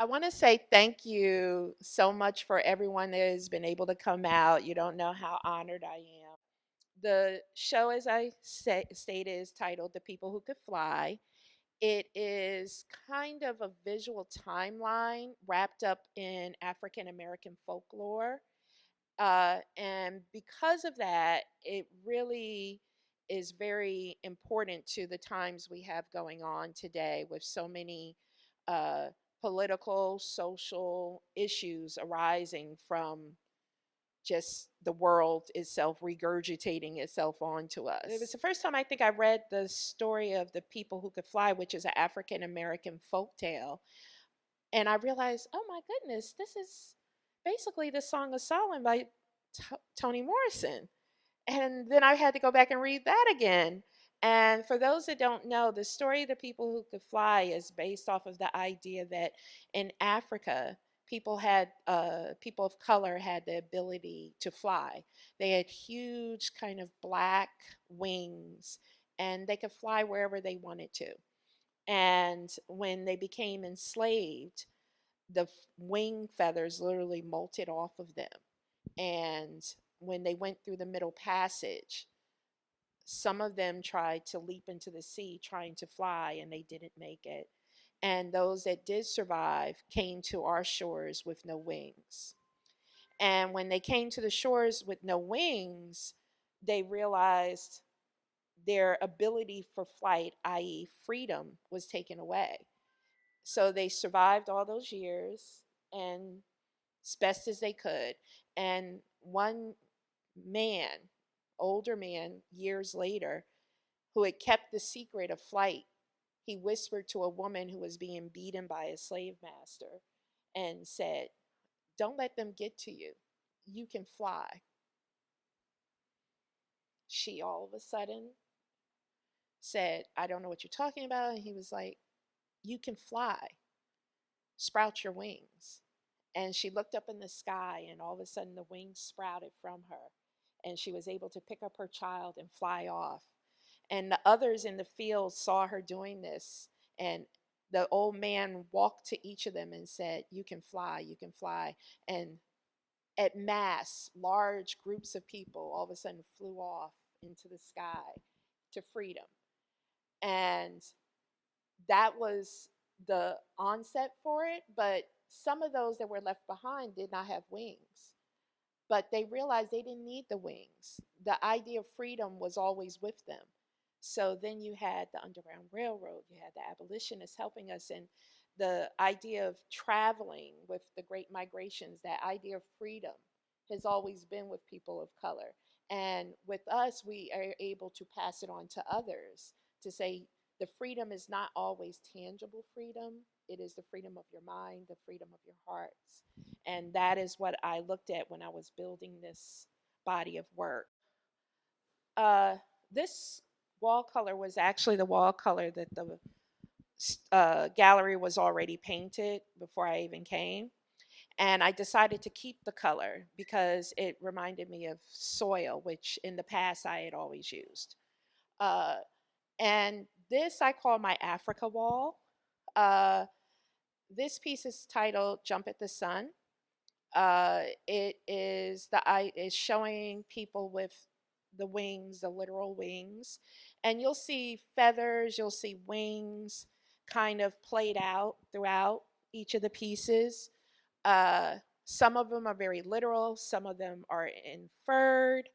I want to say thank you so much for everyone that has been able to come out. You don't know how honored I am. The show, as stated, is titled The People Who Could Fly. It is kind of a visual timeline wrapped up in African American folklore. And because of that, it really is very important to the times we have going on today with so many uh, political, social issues arising from just the world itself regurgitating itself onto us. It was the first time I think I read the story of The People Who Could Fly, which is an African American folk tale. And I realized, oh my goodness, this is basically the Song of Solomon by Toni Morrison. And then I had to go back and read that again. And for those that don't know, the story of The People Who Could Fly is based off of the idea that in Africa, people of color had the ability to fly. They had huge kind of black wings, and they could fly wherever they wanted to. And when they became enslaved, the wing feathers literally molted off of them. And when they went through the Middle Passage, some of them tried to leap into the sea trying to fly and they didn't make it. And those that did survive came to our shores with no wings. And when they came to the shores with no wings, they realized their ability for flight, i.e., freedom, was taken away. So they survived all those years and as best as they could. And one man, older man, years later, who had kept the secret of flight, he whispered to a woman who was being beaten by a slave master and said, "Don't let them get to you. You can fly." She all of a sudden said, "I don't know what you're talking about." And he was like, "You can fly. Sprout your wings." And she looked up in the sky, and all of a sudden, the wings sprouted from her. And she was able to pick up her child and fly off. And the others in the field saw her doing this. And the old man walked to each of them and said, "You can fly, you can fly." And at mass, large groups of people all of a sudden flew off into the sky to freedom. And that was the onset for it. But some of those that were left behind did not have wings. But they realized they didn't need the wings. The idea of freedom was always with them. So then you had the Underground Railroad, you had the abolitionists helping us, and the idea of traveling with the Great Migrations, that idea of freedom has always been with people of color. And with us, we are able to pass it on to others to say the freedom is not always tangible freedom. It is the freedom of your mind, the freedom of your hearts. And that is what I looked at when I was building this body of work. Uh, this wall color was actually the wall color that the gallery was already painted before I even came. And I decided to keep the color because it reminded me of soil, which in the past I had always used. Uh, and this I call my Africa wall. Uh, this piece is titled "Jump at the Sun." It is the I is showing people with the wings, the literal wings, and you'll see feathers, you'll see wings, kind of played out throughout each of the pieces. Uh, some of them are very literal, some of them are inferred.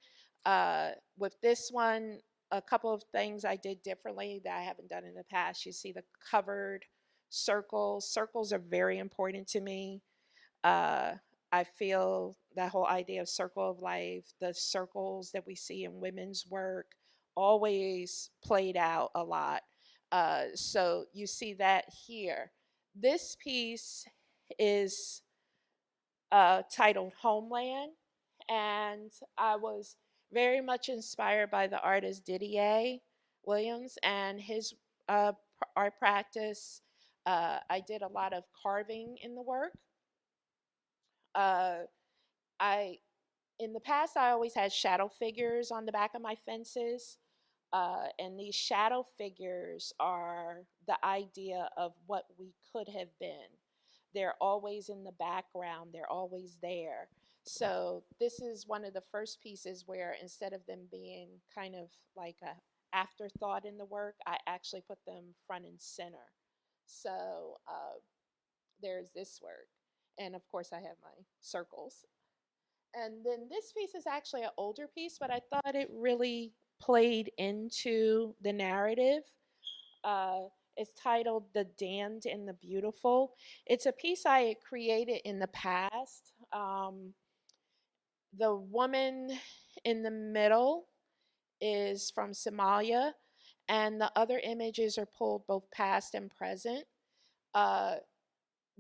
With this one, a couple of things I did differently that I haven't done in the past. You see the covered circles. Circles are very important to me. Uh, I feel that whole idea of circle of life, the circles that we see in women's work, always played out a lot. So you see that here. This piece is titled Homeland, and I was very much inspired by the artist Didier Williams and his art practice. I did a lot of carving in the work. Uh, I in the past I always had shadow figures on the back of my fences, and these shadow figures are the idea of what we could have been. they're always in the background, they're always there. So this is one of the first pieces where instead of them being kind of like a afterthought in the work, I actually put them front and center. So there's this work. And of course, I have my circles. And then this piece is actually an older piece, but I thought it really played into the narrative. It's titled The Damned and the Beautiful. It's a piece I had created in the past. The woman in the middle is from Somalia, and the other images are pulled both past and present. Uh,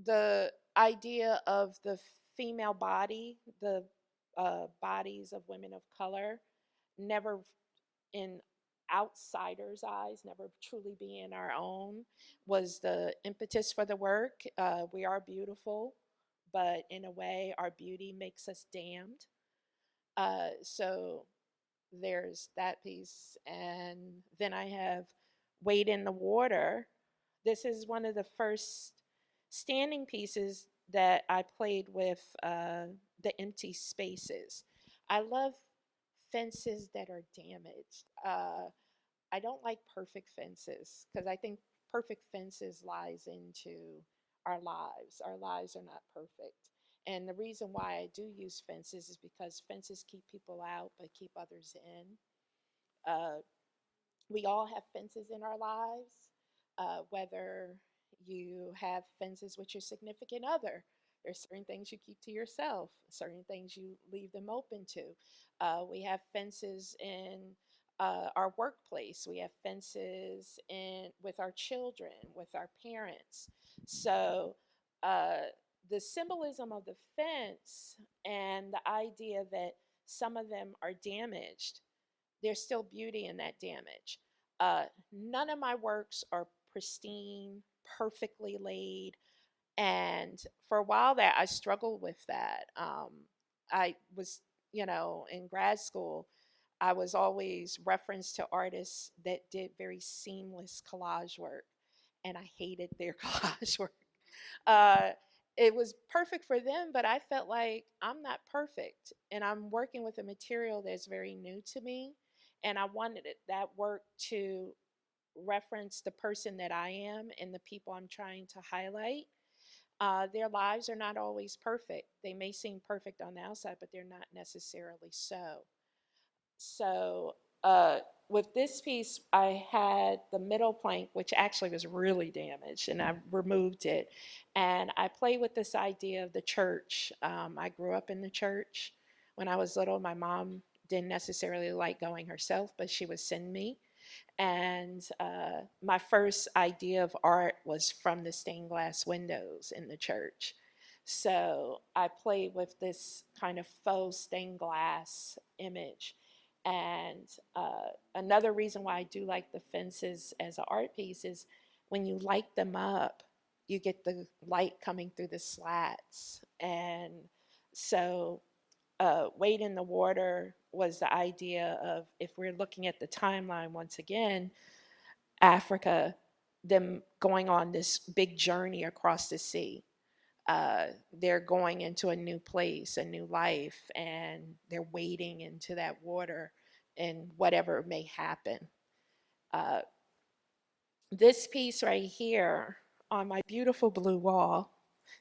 the idea of the female body, the bodies of women of color, never in outsiders' eyes, never truly being our own, was the impetus for the work. We are beautiful, but in a way, our beauty makes us damned. So there's that piece. And then I have Wade in the Water. This is one of the first standing pieces that I played with the empty spaces. I love fences that are damaged. I don't like perfect fences because I think perfect fences lies into our lives. Our lives are not perfect. And the reason why I do use fences is because fences keep people out but keep others in. Uh, we all have fences in our lives, whether you have fences with your significant other. There's certain things you keep to yourself, certain things you leave them open to. We have fences in our workplace. We have fences in with our children, with our parents. So uh, the symbolism of the fence and the idea that some of them are damaged, there's still beauty in that damage. None of my works are pristine, perfectly laid. And for a while there, I struggled with that. I was, in grad school, I was always referenced to artists that did very seamless collage work, and I hated their collage work. Uh, it was perfect for them, but I felt like I'm not perfect, and I'm working with a material that's very new to me, and I wanted that work to reference the person that I am and the people I'm trying to highlight. Their lives are not always perfect. They may seem perfect on the outside, but they're not necessarily so. So with this piece, I had the middle plank, which actually was really damaged, and I removed it. And I played with this idea of the church. I grew up in the church. When I was little, my mom didn't necessarily like going herself, but she would send me. And my first idea of art was from the stained glass windows in the church. So I played with this kind of faux stained glass image. And another reason why I do like the fences as an art piece is when you light them up, you get the light coming through the slats. And so Wade in the Water was the idea of, if we're looking at the timeline once again, Africa, them going on this big journey across the sea. They're going into a new place, a new life, and they're wading into that water and whatever may happen. Uh, this piece right here on my beautiful blue wall,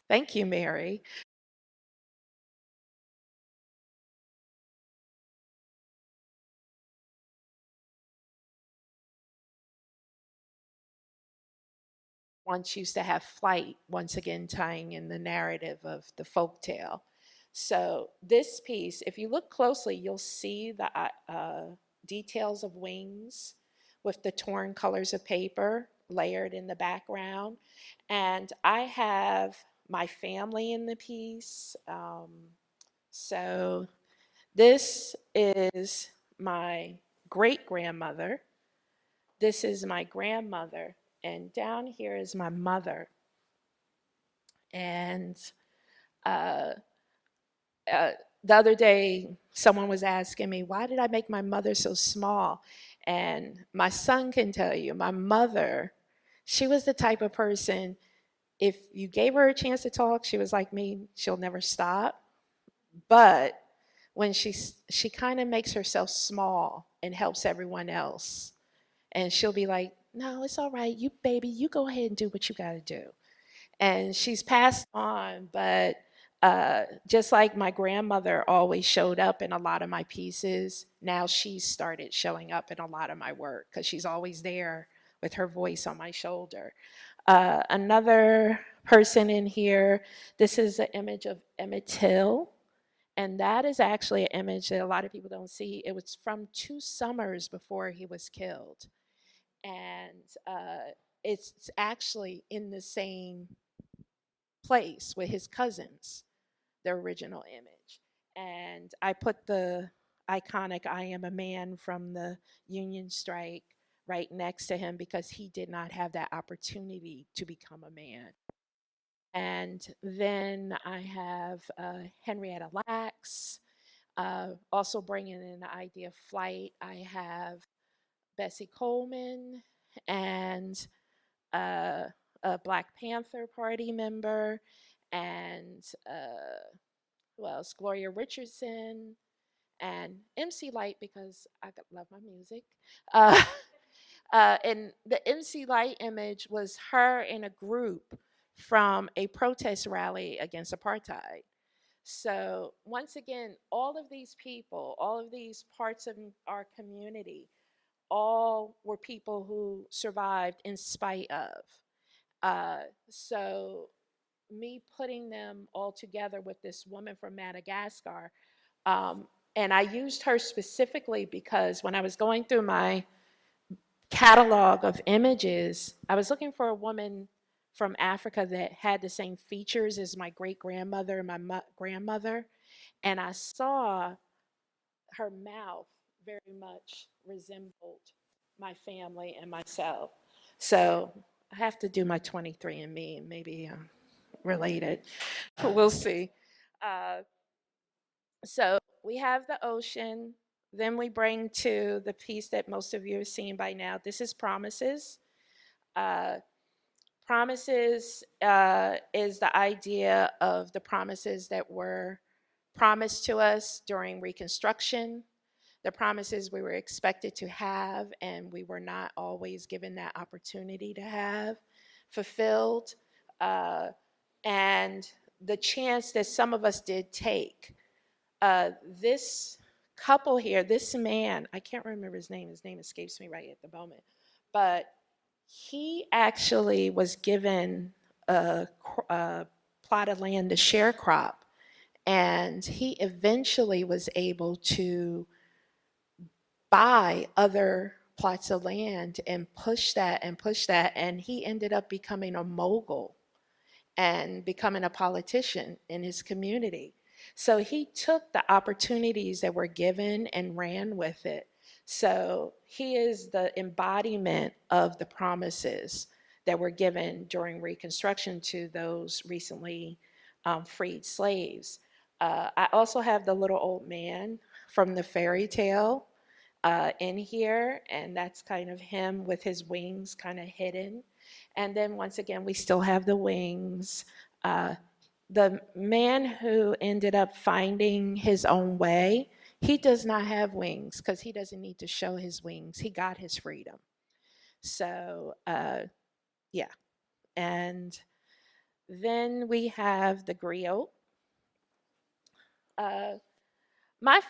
thank you, Mary. Once used to have flight, once again tying in the narrative of the folk tale. So this piece, if you look closely, you'll see the details of wings with the torn colors of paper layered in the background. And I have my family in the piece. So this is my great grandmother. This is my grandmother. And down here is my mother. And uh, uh, the other day, someone was asking me, why did I make my mother so small? And my son can tell you, my mother, she was the type of person, if you gave her a chance to talk, she was like me, she'll never stop. But when she kind of makes herself small and helps everyone else, and she'll be like, "No, it's all right. You baby, you go ahead and do what you got to do." And she's passed on, but just like my grandmother always showed up in a lot of my pieces, now she's started showing up in a lot of my work because she's always there with her voice on my shoulder. Another person in here, this is an image of Emmett Till. And that is actually an image that a lot of people don't see. It was from 2 summers before he was killed. And it's actually in the same place with his cousins, the original image. And I put the iconic I Am a Man from the Union strike right next to him because he did not have that opportunity to become a man. And then I have Henrietta Lacks, also bringing in the idea of flight. I have Bessie Coleman and uh, a Black Panther Party member, and who else? Gloria Richardson and MC Light because I love my music. Uh, and the MC Light image was her in a group from a protest rally against apartheid. So, once again, all of these people, all of these parts of our community, all were people who survived in spite of. So, me putting them all together with this woman from Madagascar, um, and I used her specifically because when I was going through my catalog of images, I was looking for a woman from Africa that had the same features as my great grandmother and my grandmother. And I saw her mouth very much resembled my family and myself. So I have to do my 23andMe and maybe related. We'll see. Uh, so we have the ocean. Then we bring to the piece that most of you have seen by now. This is Promises. Uh, Promises is the idea of the promises that were promised to us during Reconstruction, the promises we were expected to have, and we were not always given that opportunity to have fulfilled, uh, and the chance that some of us did take. This couple here, this man, I can't remember his name escapes me right at the moment, but he actually was given a plot of land to sharecrop, and he eventually was able to buy other plots of land and push that and push that, and he ended up becoming a mogul and becoming a politician in his community. So he took the opportunities that were given and ran with it. So he is the embodiment of the promises that were given during Reconstruction to those recently freed slaves. I also have the little old man from the fairy tale in here, and that's kind of him with his wings kind of hidden. And then once again, we still have the wings. Uh, the man who ended up finding his own way, he does not have wings because he doesn't need to show his wings. He got his freedom. So, yeah. And then we have the griot. Uh, my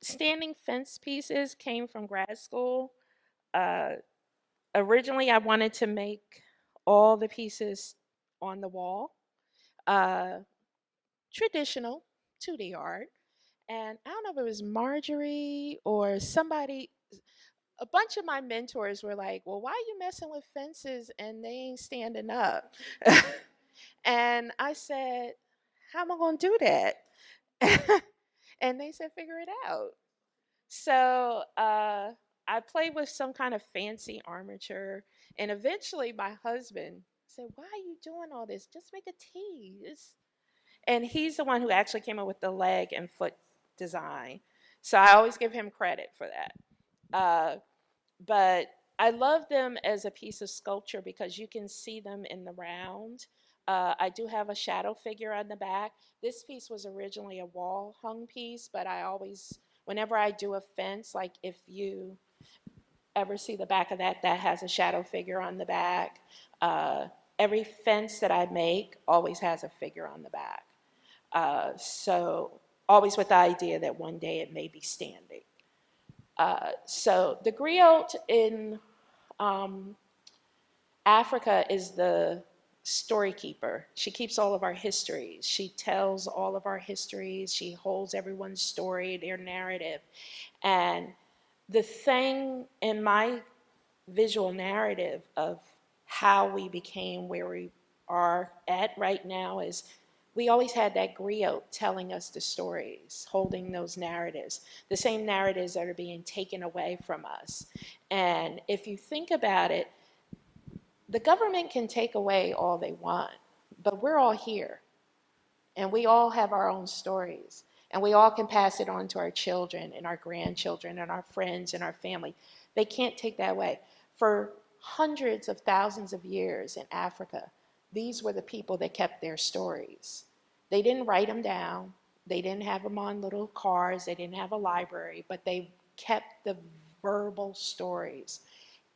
standing fence pieces came from grad school. Uh, Originally, I wanted to make all the pieces on the wall, uh, traditional 2D art. And I don't know if it was Marjorie or somebody, a bunch of my mentors were like, well, why are you messing with fences and they ain't standing up? And I said, how am I going to do that? And they said, figure it out. So I played with some kind of fancy armature, and eventually my husband said, "Why are you doing all this? Just make a tee." And he's the one who actually came up with the leg and foot design. So I always give him credit for that. But I love them as a piece of sculpture because you can see them in the round. I do have a shadow figure on the back. This piece was originally a wall hung piece, but I always, whenever I do a fence, like if you ever see the back of that, that has a shadow figure on the back. Uh, every fence that I make always has a figure on the back. So always with the idea that one day it may be standing. So the griot in um, Africa is the story keeper. She keeps all of our histories. She tells all of our histories. She holds everyone's story, their narrative. And the thing in my visual narrative of how we became where we are at right now is we always had that griot telling us the stories, holding those narratives, the same narratives that are being taken away from us. And if you think about it, the government can take away all they want, but we're all here and we all have our own stories and we all can pass it on to our children and our grandchildren and our friends and our family. They can't take that away. For hundreds of thousands of years in Africa, these were the people that kept their stories. They didn't write them down, they didn't have them on little cards, they didn't have a library, but they kept the verbal stories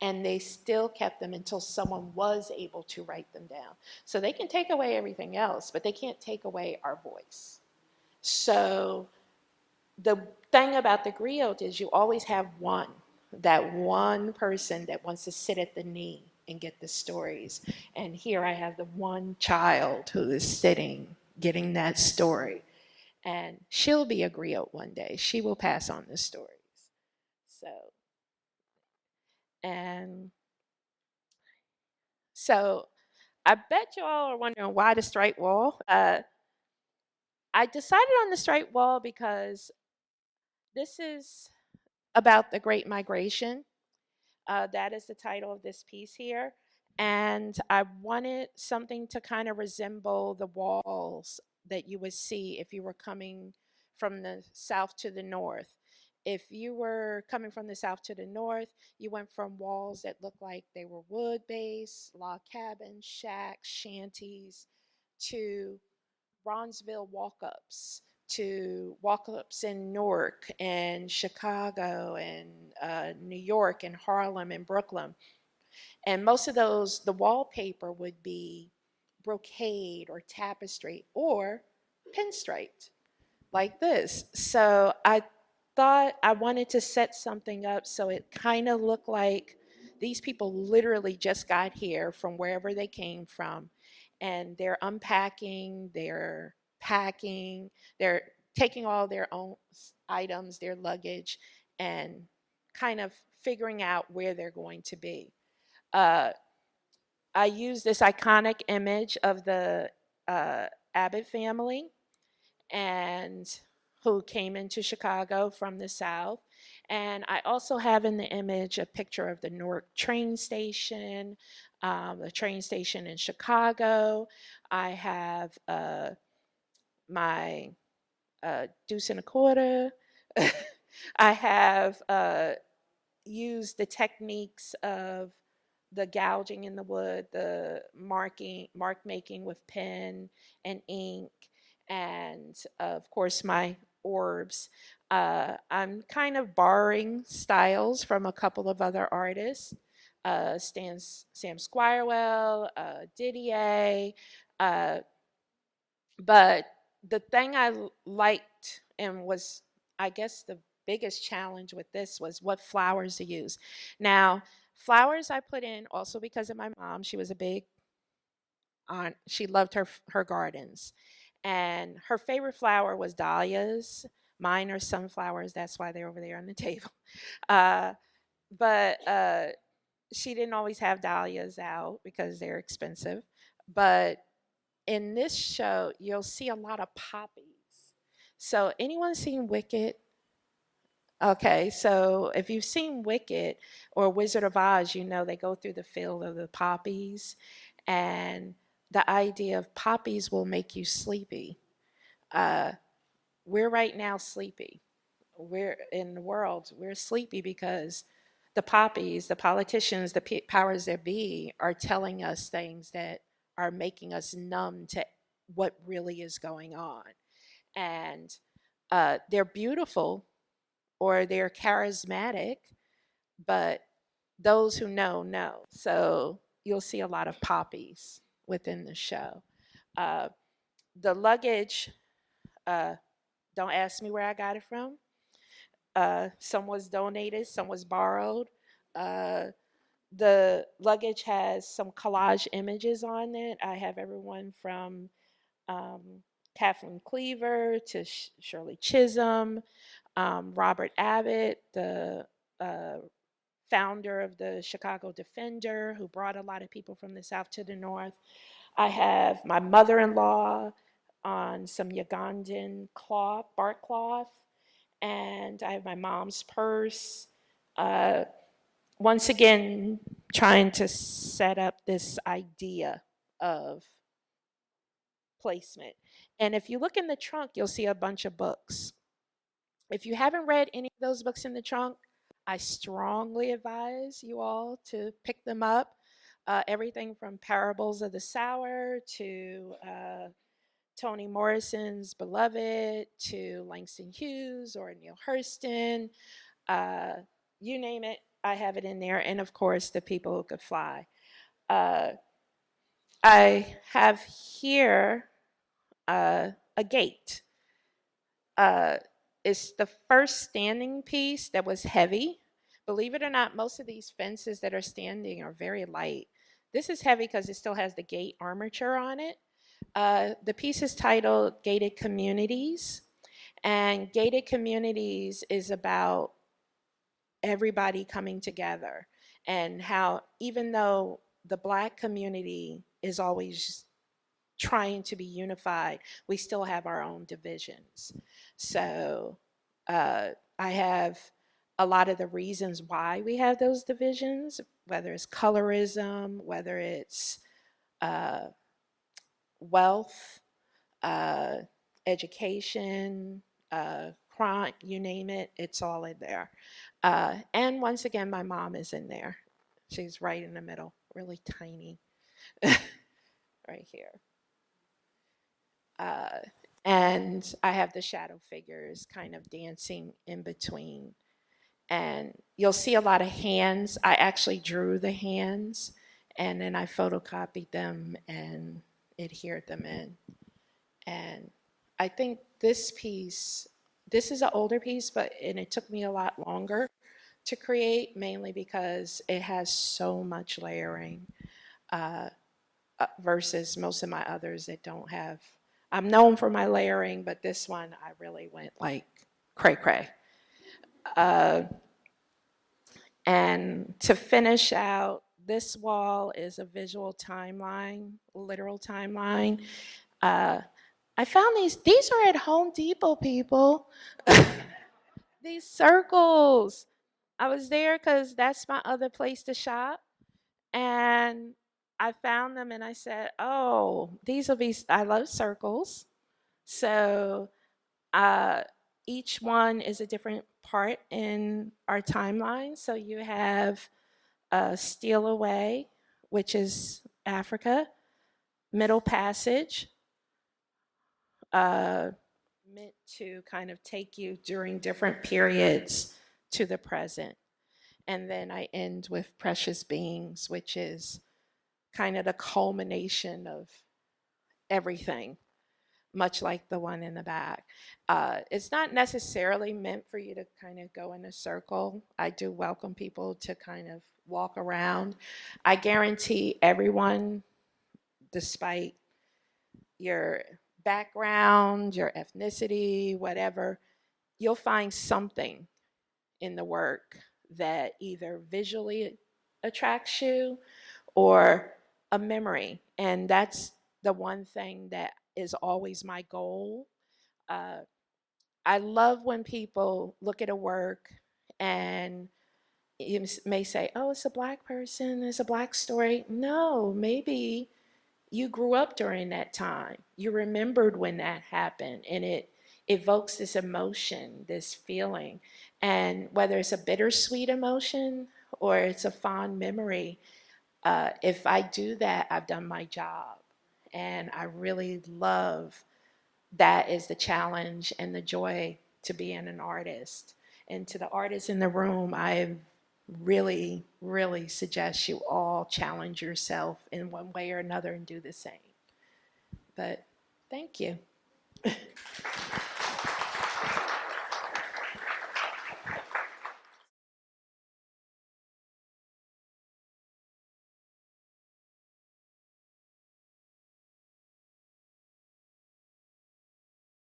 and they still kept them until someone was able to write them down. So they can take away everything else, but they can't take away our voice. So the thing about the griot is you always have one, that one person that wants to sit at the knee and get the stories. And here I have the one child who is sitting getting that story. And she'll be a griot one day. She will pass on the stories. So, and so I bet you all are wondering why the striped wall. I decided on the striped wall because this is about the Great Migration. That is the title of this piece here. And I wanted something to kind of resemble the walls that you would see if you were coming from the south to the north. If you were coming from the south to the north, you went from walls that looked like they were wood based, log cabins, shacks, shanties, to Bronzeville walk ups, to walk ups in Newark and Chicago and New York and Harlem and Brooklyn. And most of those, the wallpaper would be brocade or tapestry or pinstriped like this. So I thought I wanted to set something up so it kind of looked like these people literally just got here from wherever they came from and they're unpacking, they're packing, they're taking all their own items, their luggage, and kind of figuring out where they're going to be. Uh, I use this iconic image of the Abbott family and who came into Chicago from the South. And I also have in the image a picture of the Newark train station, the train station in Chicago. I have my deuce and a quarter. I have used the techniques of the gouging in the wood, the mark making with pen and ink, and of course my orbs. I'm kind of borrowing styles from a couple of other artists, Sam Squirewell, Didier, uh, but the thing I liked and was, I guess, the biggest challenge with this was what flowers to use. Now, flowers I put in also because of my mom. She was a big aunt. She loved her gardens, and her favorite flower was dahlias. Mine are sunflowers. That's why they're over there on the table. Uh, but she didn't always have dahlias out because they're expensive. But in this show, you'll see a lot of poppies. So, anyone seen Wicked? Okay, so if you've seen Wicked or Wizard of Oz, you know they go through the field of the poppies, and the idea of poppies will make you sleepy. Uh, we're right now sleepy. We're in the world, we're sleepy because the poppies, the politicians, the powers that be are telling us things that are making us numb to what really is going on. And they're beautiful or they're charismatic, but those who know. So you'll see a lot of poppies within the show. Uh, the luggage, uh, don't ask me where I got it from. Some was donated, some was borrowed. Uh, the luggage has some collage images on it. I have everyone from um, Kathleen Cleaver to Shirley Chisholm, Robert Abbott, the uh, founder of the Chicago Defender, who brought a lot of people from the South to the North. I have my mother in law on some Ugandan cloth, bark cloth, and I have my mom's purse. Uh, Once again, trying to set up this idea of placement. And if you look in the trunk, you'll see a bunch of books. If you haven't read any of those books in the trunk, I strongly advise you all to pick them up. Everything from Parables of the Sower to Toni Morrison's Beloved to Langston Hughes or Neil Hurston. Uh, you name it, I have it in there. And of course, The People Who Could Fly. Uh, I have here a gate. Uh, it's the first standing piece that was heavy. Believe it or not, most of these fences that are standing are very light. This is heavy because it still has the gate armature on it. The piece is titled Gated Communities, and Gated Communities is about everybody coming together and how, even though the Black community is always trying to be unified, we still have our own divisions. So I have a lot of the reasons why we have those divisions, whether it's colorism, whether it's uh, wealth, uh, education, crime, you name it, it's all in there. And once again, my mom is in there. She's right in the middle, really tiny, right here. Uh, and I have the shadow figures kind of dancing in between. And you'll see a lot of hands. I actually drew the hands and then I photocopied them and adhered them in. And I think this is an older piece, and it took me a lot longer to create, mainly because it has so much layering uh, versus most of my others that don't have. I'm known for my layering, but this one I really went like cray cray. Uh, and to finish out, this wall is a visual timeline, literal timeline. Uh, I found these. These are at Home Depot, people. These circles. I was there because that's my other place to shop, and I found them, and I said, "Oh, these will be." I love circles, so uh, each one is a different part in our timeline. So you have Steal Away, which is Africa, Middle Passage, uh, meant to kind of take you during different periods to the present. And then I end with Precious Beings, which is kind of the culmination of everything, much like the one in the back. It's not necessarily meant for you to kind of go in a circle. I do welcome people to kind of walk around. I guarantee everyone, despite your background, your ethnicity, whatever, you'll find something in the work that either visually attracts you or a memory. And that's the one thing that is always my goal. Uh, I love when people look at a work and you may say, oh, it's a Black person, it's a Black story. No, maybe you grew up during that time. You remembered when that happened, and it evokes this emotion, this feeling. And whether it's a bittersweet emotion or it's a fond memory, if I do that, I've done my job. And I really love that is the challenge and the joy to being an artist. And to the artists in the room, I really, really suggest you all challenge yourself in one way or another and do the same. But thank you.